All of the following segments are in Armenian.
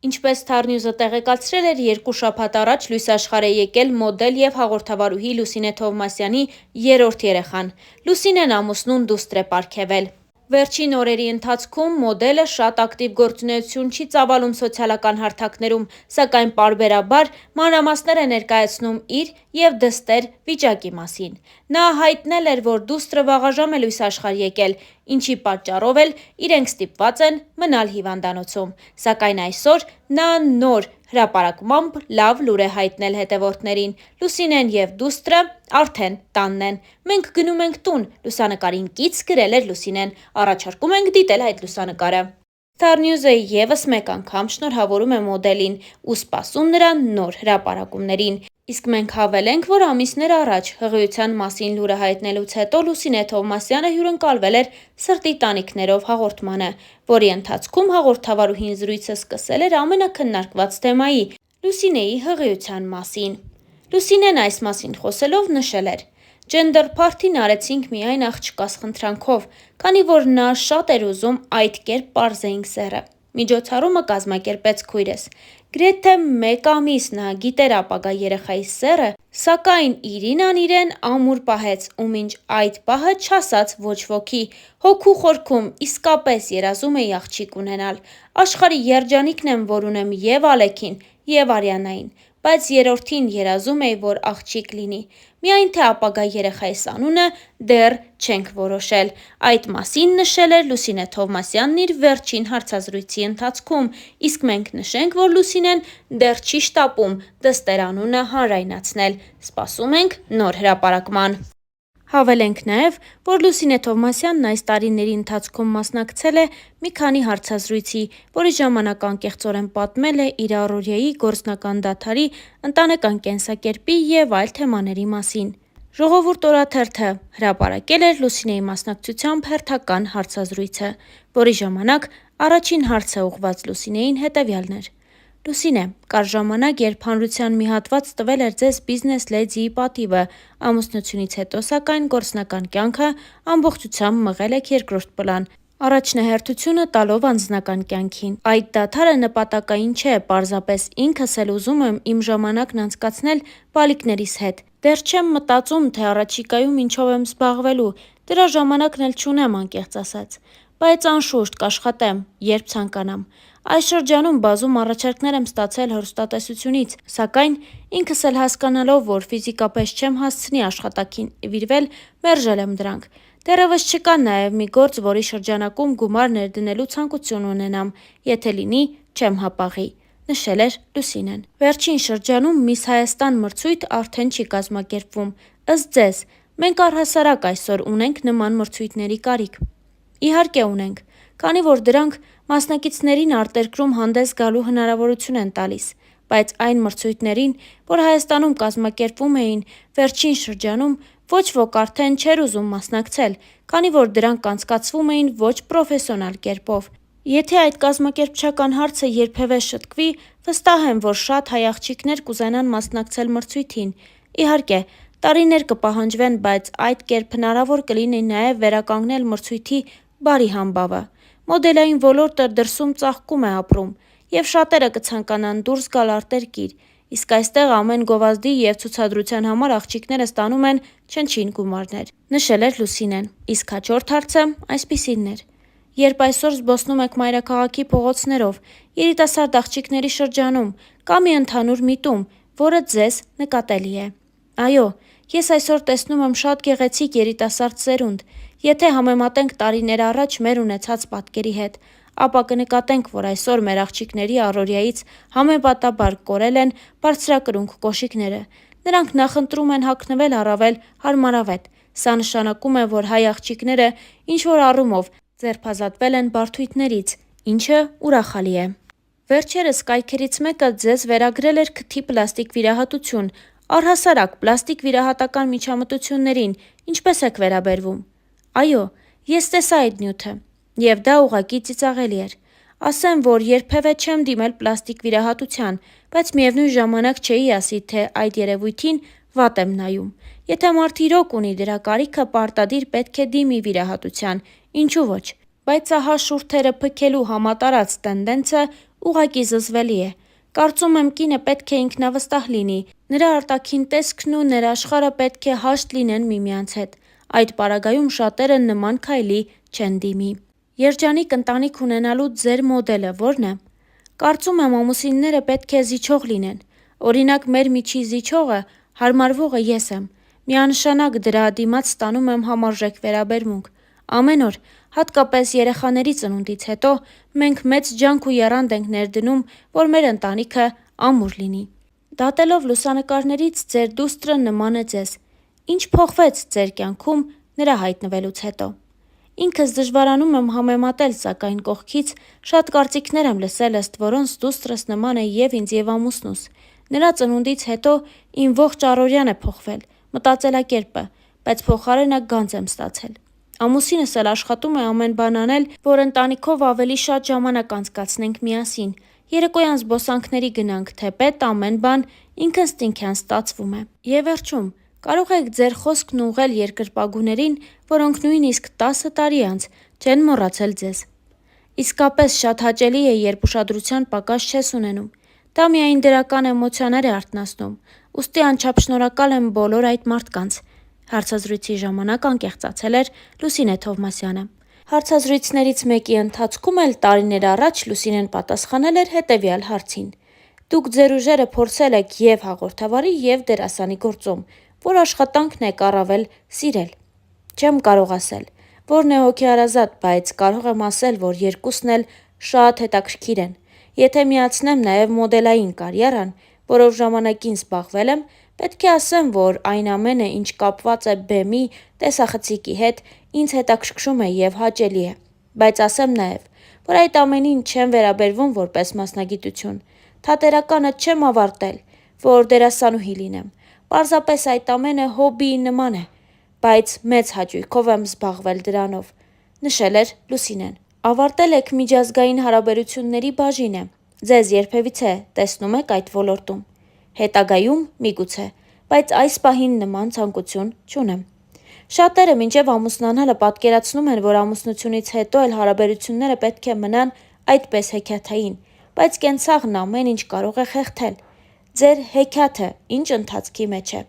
Ինչպես Թարնյուզը տեղեկացրել էր, 2 շաբաթ առաջ լույս աշխարհ է եկել մոդել և հաղորդավարուհի Լուսինե Թովմասյանի երրորդ երեխան։ Լուսինեն ամուսնուն դուստր է պարգևել։ Վերջին օրերի ընթացքում մոդելը շատ ակտիվ գործունեություն չի ծավալում սոցիալական հարթակներում, սակայն պարբերաբար մանրամասներ է ներկայացնում իր և դստեր վիճակի մասին։ Նա հայտնել էր, որ դուստրը վաղաժամ է լույս աշխարհ եկել, ինչի պատճառով էլ իրենք ստիպված են մնալ հիվանդանոցում։ Սակայն այսօր նա նոր հրապարակմամբ լավ լուր է հայտնել հետևորդներին. Լուսինեն և դուստրը արդեն տանն են։ Մենք գնում ենք տուն, լուսանկարին կից գրել էր Լուսինեն։ Առաջարկում ենք դիտել այդ լուսանկարը։ Թարնյուզը ևս մեկ անգամ շնորհավորում է մոդելին ու սպասում նրան նոր հրապարակումներին։ Իսկ մենք հավելենք, որ ամիսներ առաջ հղիության մասին լուրը հայտնելուց հետո Լուսինե Թովմասյանը հյուրընկալվել էր «Սրտի տանիքներով» հաղորդմանը, որի ընթացքում հաղորդավարուհին զրույցը սկսել էր ամենաքննարկված թեմայի՝ Լուսինեի հղիության մասին։ Լուսինեն այս մասին խոսելով նշել էր. «Ջենդեր փարթին արեցինք միայն աղջկաս խնդրանքով, քանի որ նա շատ էր ուզում այդ կերպ պարզեինք սեռը։ Միջոցառումը կազմակերպեց քույրս։ Գրեթե 1 ամիս նա գիտեր ապագա երեխայի սեռը, սակայն Իրինան իրեն ամուր պահեց ու մինչ այդ պահը չասաց ոչ ոքի։ Հոգու խորքում իսկապես երազում էի աղջիկ ունենալ։ Աշխարհի երջանիկն եմ, որ ունեմ և Ալեքին, և Արիանային, բայց երրորդին երազում էի, որ աղջիկ լինի։ Միայն թե ապագա երեխայիս անունը դեռ չենք որոշել», այդ մասին նշել էր Լուսինե Թովմասյանն իր վերջին հարցազրույցի ընթացքում, իսկ մենք նշենք, որ Լուսինեն դեռ չի շտապում դստեր անունը հանրայնացնել։ Սպասում ենք նոր հրապարակման։ Հավելենք նաև, որ Լուսինե Թովմասյանն այս տարիների ընթացքում մասնակցել է մի քանի հարցազրույցի, որի ժամանակ անկեղծորեն պատմել է իր առօրյայի, գործնական դադարի, ընտանեկան կենսակերպի և այլ թեմաների մասին։ «Ժողովուրդ» օրաթերթը հրապարակել էր Լուսինեի մասնակցությամբ հերթական հարցազրույցը, որի ժամանակ առաջին հարցը ուղղված Լուսինեին հետևյալն էր. Լուսինե, կար ժամանակ, երբ հանրության մի հատված տվել էր ձեզ բիզնես լեդիի պատիվը, ամուսնությունից հետո սակայն գործնական կյանքը ամբողջությամբ մղել եք երկրորդ պլան, առաջնահերթությունը տալով անձնական կյանքին։ Այդ դադարը նպատակային չէ, պարզապես ինքս էլ ուզում եմ իմ ժամանակն անցկացնել բալիկներիս հետ։ Դեռ չեմ մտածում, թե առաջիկայում ինչով եմ զբաղվելու, դրա ժամանակն էլ չունեմ, անկեղծ ասած։ Բայց անշուշտ կաշխատեմ, երբ ցանկանամ։ Այս շրջանում բազում առաջարկներ եմ ստացել հեռուստատեսությունից, սակայն ինքս էլ հասկանալով, որ ֆիզիկապես չեմ հասցնի աշխատանքին նվիրվել, մերժել եմ դրանք։ Դեռևս չկա նաև մի գործ, որի շրջանակում գումար ներդնելու ցանկություն ունենամ, եթե լինի, չեմ հապաղի», նշել էր Լուսինեն։ Վերջին շրջանում Miss Հայաստան մրցույթ արդեն չի կազմակերպվում։ Ըստ ձեզ, մենք առհասարակ այսօր ունենք նման մրցույթների կարիք։ Իհարկե ունենք, քանի որ դրանք մասնակիցներին արտերկրում հանդես գալու հնարավորություն են տալիս, բայց այն մրցույթներին, որ Հայաստանում կազմակերպվում էին, վերջին շրջանում ոչ ոք արդեն չէր ուզում մասնակցել, քանի որ դրանք անցկացվում էին ոչ պրոֆեսիոնալ կերպով։ Եթե այդ կազմակերպչական հարցը երբևէ շտկվի, վստահ եմ, որ շատ հայ աղջիկներ կուզենան մասնակցել մրցույթին։ Իհարկե, տարիներ կպահանջվեն, բայց այդ կերպ հնարավոր կլինի նաև վերականգնել մրցույթի բարի համբավը։ Մոդելային ոլորտը դրսում ծաղկում է ապրում, և շատերը կցանկանան դուրս գալ արտերկիր, իսկ այստեղ ամեն գովազդի և ցուցադրության համար աղջիկները ստանում են չնչին գումարներ, նշել էր Լուսինեն։ Իսկ հաջորդ հարցը այսպիսինն էր. Երբ այսօր զբոսնում եք մայրաքաղաքի փողոցներով, երիտասարդ աղջիկների շրջանում, կա մի ընդհանուր միտում, որը ձեզ նկատելի է։ Այո, ես այսօր տեսնում եմ շատ գեղեցիկ երիտասարդ սերունդ։ Եթե համեմատենք տարիներ առաջ մեր ունեցած պատկերի հետ, ապա կնկատենք, որ այսօր մեր աղջիկների առօրյայից համեմատաբար կորել են բարձրակրունկ կոշիկները։ Նրանք նախընտրում են հագնվել առավել հարմարավետ։ Սա նշանակում է, որ հայ աղջիկները ինչ-որ առումով ձերբազատվել են բարդույթներից, ինչը ուրախալի է։ Վերջերս կայքերից մեկը ձեզ վերագրել էր քթի պլաստիկ վիրահատություն, առհասարակ պլաստիկ վիրահատական միջամտություններին ինչպես եք վերաբերվում։ Այո, ես տեսա այդ նյութը, և դա ուղղակի ծիծաղելի էր։ Ասեմ, որ երբևէ չեմ դիմել պլաստիկ վիրահատության, բայց միևնույն ժամանակ չէի ասի, թե այդ երևույթին վատ եմ նայում։ Եթե մարդ իրոք ունի դրա կարիքը, պարտադիր պետք է դիմի վիրահատության, ինչու ոչ։ Բայց ահա շուրթերը փքելու համատարած տենդենսը ուղղակի զզվելի է։ Կարծում եմ կինը պետք է ինքնավստահ լինի, նրա արտաքին տեսքն ու ներաշխարհը պետք է հաշտ լինեն միմյանց հետ։ Այդ պարագայում շատերը նման քայլի չեն դիմի։ Երջանիկ ընտանիք ունենալու ձեր մոդելը ո՞րն է։ Կարծում եմ ամուսինները պետք է զիջող լինեն։ Օրինակ մեր միջի զիջողը, հարմարվողը ես եմ։ Միանշանակ դրա դիմաց ստանում եմ համարժեք վերաբերմունք։ Ամեն օր, հատկապես երեխաների ծնունդից հետո, մենք մեծ ջանք ու եռանդ ենք ներդնում, որ մեր ընտանիքը ամուր լինի։ Դատելով լուսանկարներից ձեր դուստրը նման է ձեզ։ Ինչ փոխվեց ձեր կյանքում նրա հայտնվելուց հետո։ Ինքս դժվարանում եմ համեմատել, սակայն կողքից շատ կարծիքներ եմ լսել, ըստ որոնց դուստրս նման է և ինձ և ամուսնուս։ Նրա ծնունդից հետո իմ ողջ առօրյան է փոխվել, մտածելակերպը, բայց փոխարենը գանձ եմ ստացել։ Ամուսինս էլ աշխատում է ամեն բան անել, որ ընտանիքով ավելի շատ ժամանակ անցկացնենք միասին։ Երեկոյան զբոսանքների գնանք, թեպետ ամեն բան ինքնըստինքյան ստացվում է։ Եվ վերջում, կարող եք ձեր խոսքն ուղղել երկրպագուներին, որոնք նույնիսկ 10 տարի անց չեն մոռացել ձեզ։ Իսկապես շատ հաճելի է, երբ ուշադրության պակաս չես ունենում։ Դա միայն դրական էմոցիաներ է արթնացնում, ուստի անչափ շնորհակալ եմ բոլոր այդ մարդկանց։ Հարցազրույցի ժամանակ անկեղծացել էր Լուսինե Թովմասյանը։ Հարցազրույցներից մեկի ընթացքում էլ տարիներ առաջ Լուսինեն պատասխանել էր հետևյալ հարցին. Դուք ձեր ուժերը փորձել եք և հաղորդավարի, և դերասանի գործում, որ աշխատանքն եք առավել սիրել։ Չեմ կարող ասել, որն է հոգեհարազատ, բայց կարող եմ ասել, որ երկուսն էլ շատ հետաքրքիր են։ Եթե միացնեմ նաև մոդելային կարիերան, որով ժամանակին զբաղվել եմ, պետք է ասեմ, որ այն ամենը, ինչ կապված է բեմի, տեսախցիկի հետ, ինձ հետաքրքրում է և հաճելի է։ Բայց ասեմ նաև, որ այդ ամենին չեմ վերաբերվում որպես մասնագիտություն։ Թատերականը չեմ ավարտել, որ դերասանուհի լինեմ։ Պարզապես այդ ամենը հոբբիի նման է, բայց մեծ հաճույքով եմ զբաղվել դրանով, նշել էր Լուսինեն։ Ավարտել եք միջազգային հարաբերությունների բաժինը։ Ձեզ երբևիցե տեսնում եք այդ ոլորտում։ Հետագայում միգուցե, բայց այս պահին նման ցանկություն չունեմ։ Շատերը մինչև ամուսնանալը պատկերացնում են, որ ամուսնությունից հետո էլ հարաբերությունները պետք է մնան այդպես հեքիաթային, բայց կենցաղն ամեն ինչ կարող է խեղդել։ Ձեր հեքիաթը ինչ ընթացքի մեջ է։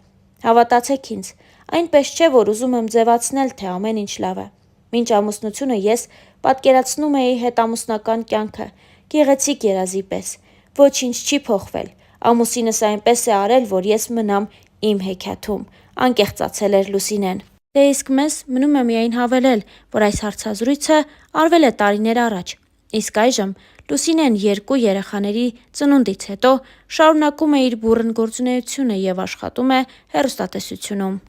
Հավատացեք ինձ, այնպես չէ, որ ուզում եմ ձևացնել, թե ամեն ինչ լավ է։ Մինչ ամուսնությունը ես պատկերացնում էի հետամուսնական կյանքը, գեղեցիկ երազի պես։ Ոչինչ չի փոխվել։ Ամուսինս այնպես է արել, որ ես մնամ իմ հեքիաթում, անկեղծացել էր Լուսինեն։ Դե իսկ մեզ մնում է միայն հավելել, որ այս հարցազրույցը արվել է տարիներ առաջ, իսկ այժմ Լուսինեն 2 երեխաների ծնունդից հետո շարունակում է իր բուռն գործունեությունը և աշխատում է հեռուստատեսությունում։